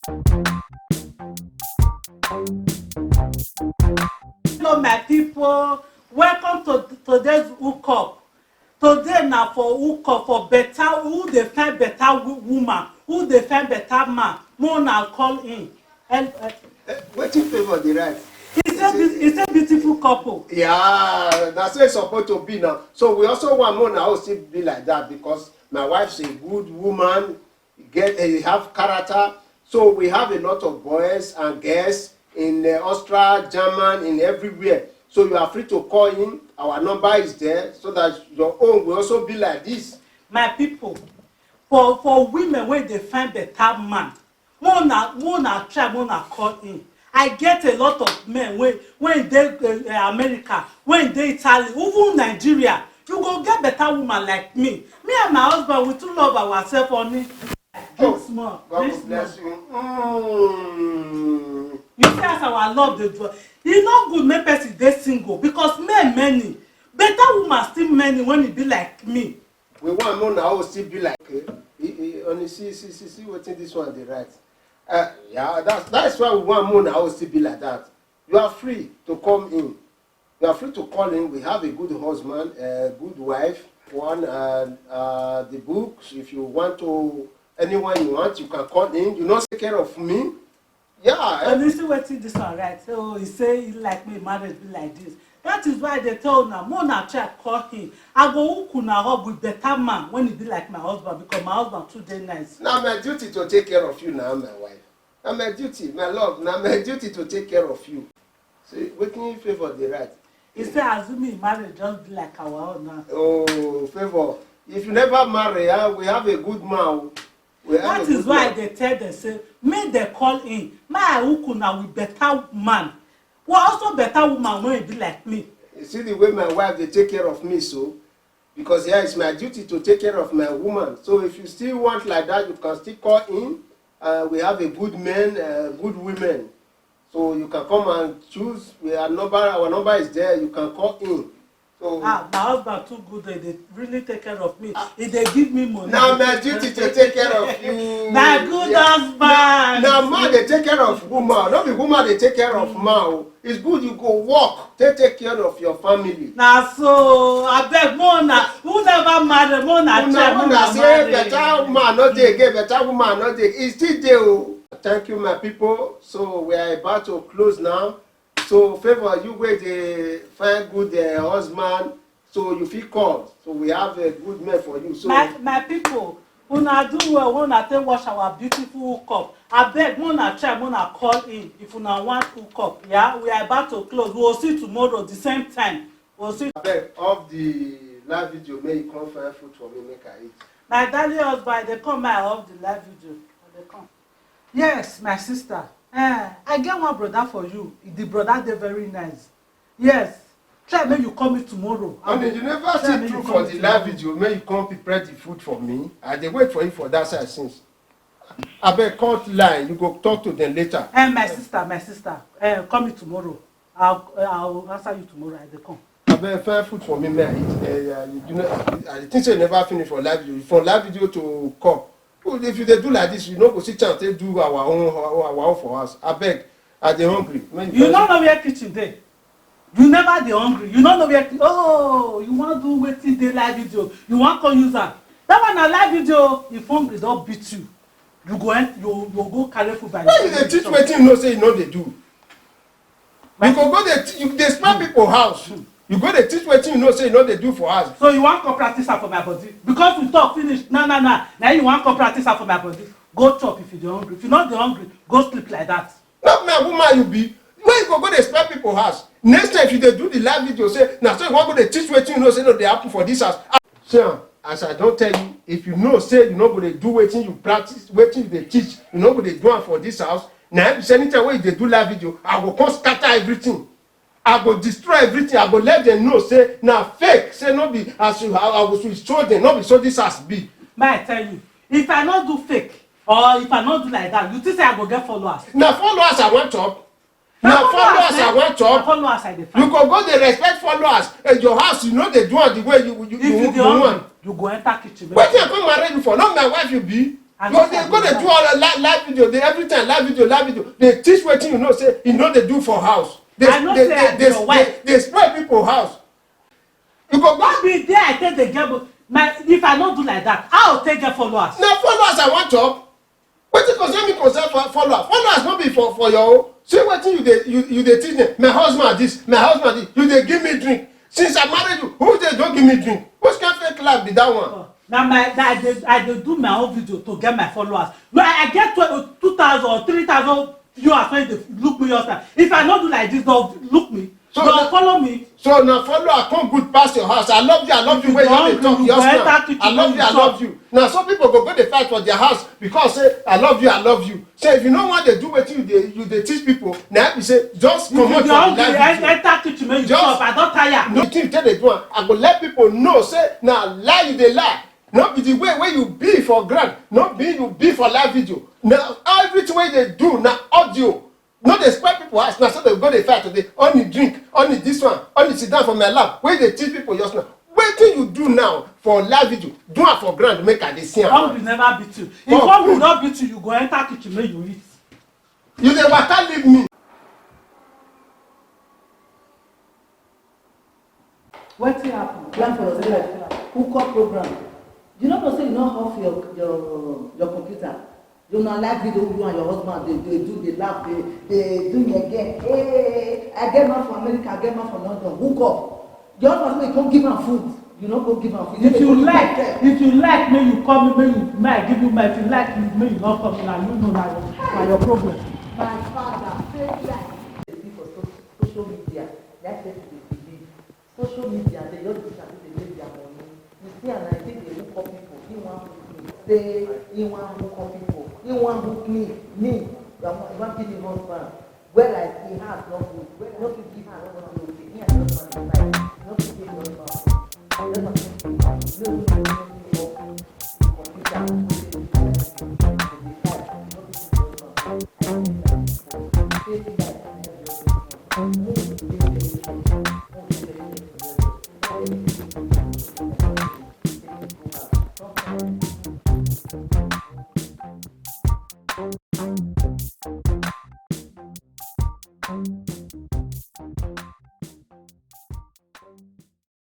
Hello, my people. Welcome to today's hookup. Today now for hookup for better who dey find better woman, who dey find better man. More now call in. And Wetin favour the right? it's a beautiful couple. Yeah, that's where it's supposed to be now. So we also want more now still be like that because my wife's a good woman, have character. So we have a lot of boys and girls in Austria, German, in everywhere. So you are free to call in. Our number is there so that your own will also be like this. My people, for women wey dey find better man, more na try, more na call in. I get a lot of men when dey America, when dey Italy, even Nigeria. You go get better woman like me. Me and my husband, we too love ourselves only. Drink small. God Drink bless small. you. You see as our love dey draw. E no good make person dey single because men many. Better woman still many when e be like me. We want more now still be like only see wetin this one dey write. Yeah, that's why we want more now still be like that. You are free to come in. You are free to call in. We have a good husband, a good wife. One the books. If you want to anyone you want, you can call in. You not take care of me. Yeah. And you see wetin this one write. So he say he like me marriage be like this. That is why they tell una more na try call him. I go hook una up with better man when he be like my husband because my husband too dey nice. Now my duty to take care of you now, my wife. Now my duty, my love. Now my duty to take care of you. So wetin favour the right? He say assuming marriage just be like our own now. Oh, favour. If you never marry, we have a good man. That is why they tell them say make they call in. May I hook una with better man. Well, also better woman when he be like me. You see the way my wife they take care of me, so because yeah, it's my duty to take care of my woman. So if you still want like that, you can still call in. We have a good men, good women. So you can come and choose. Our number is there. You can call in. So my husband too good. They really take care of me. If they give me money. Now my duty to take care of you. My good husband. Now man they take care of woman. Not the woman they take care of man. It's good you go work. Take care of your family. Na so abeg more na who never marry more na try more na say marry. better woman no dey again. Better woman no dey. E still dey o. Thank you my people. So we are about to close now. So favour you wey dey find good husband, so you fit call. So we have a good man for you. So my people, una do well when una take watch our beautiful hookup. Abeg more na try more na call in if una want hookup. Yeah, we are about to close. We will see tomorrow the same time. We will see. Abeg off the live video make you come find food for me make I eat. My darling husband dey come my off the live video. Dey come. Yes, my sister. I get one brother for you. The brother dey very nice. Yes. Try make you call me tomorrow. I mean, you never see through for the live video make you come prepare the food for me. I dey wait for you for that side since. Abeg cut line, you go talk to them later. My sister. Call me tomorrow. I'll answer you tomorrow. I dey come. Abeg find food for me may I eat. I think say you never finish for live video. For live video to call. If you dey do like this, you no go see chance take do our own for us. Abeg, I dey hungry. You no know where kitchen dey. You never dey hungry. You no know where. Oh, you wan do wetin dey live video. You wan come use am. That one na live video. If hungry don beat you, you go carry food by yourself. Why you dey teach wetin you know say you no dey do? You go dey spam people house. You go dey teach wetin you know say you no dey do for us. So you wan come practice am for my body because we talk finish na you wan come practice am for my body. Go chop if you dey hungry. If you no dey hungry, go sleep like that. Not my woman you be. Why you go dey spam people house? Next time if you dey do the live video say na so you wan go dey teach wetin you know say no dey happen for this house. So as I don tell you, if you know say you no go dey do wetin you practice, wetin you dey teach, you no go dey do am for this house. Na anytime wey you dey do live video, I go come scatter everything. I go destroy everything. I go let them know say na fake. Say no be as you I go show them no be so this has be. May I tell you, if I no do fake or if I no do like that, you think say I go get followers? Na followers I wan chop. Na followers I wan chop. Followers I dey find. You go dey respect followers. Your house you no dey do am the way you want. You go enter kitchen. Wetin I come marry you for? Not my wife you be. I Because they go dey do all the live video, they every time live video, they teach wetin you know say you know they do for house. I know say I be your wife. They spoil people house. You go What be there I take dey get if I no do like that, how I take get followers? na followers I wan chop. Wetin concern me concern followers. Followers no be for your own. See wetin you dey teach them. My husband this, my husband this. You dey give me drink. Since I married you, who dey don give me drink? Which kind fake life be that one? I dey do my own video to get my followers. No, I get 2,000 or 3,000 viewers when they look me yourself. If I no do like this, they'll look me. So they'll follow me. So na follower come good pass your house. I love you wey you dey talk just now. I love you. Now some people go dey fight for their house because say I love you. Say if you no wan dey do wetin you dey teach people, na be say just comot from the life. Enter kitchen make you chop. I don tire. No thing tell dey do am. I go let people know say na lie you dey lie. No be the way wey you be for ground, no be you be for live video. Na everything wey dey do na audio. No dey spoil people house. Na so dey go dey fight today. Only drink, only this one, only sit down for my lap. Wey dey teach people just now. Wetin you do now for live video, do am for ground make I dey see am. Hungry never beat you. If hungry no beat you, you go enter kitchen make you eat. You dey waka leave me. Wetin happen? Plan for yourself. Hook up program. You no say you no off your computer. You na live video you and your husband dey do, dey laugh, dey do again. Hey, I get man from America, I get man from London. Hook up. Your husband say come give am food. You no go give am food. If you like, may you come, may I give you my. If you like, may you not come. Na you know na your problem. My father say like dey for social media. That's where they believe. Social media dey just be sabi dey make their money. You see, and I think they hook up people. He wan hook me. Say he wan hook up people. He wan hook me. Me. You wan give me husband. Where like he has no good. No fit give her no good. Me and husband dey fight. No fit give me husband. No computer.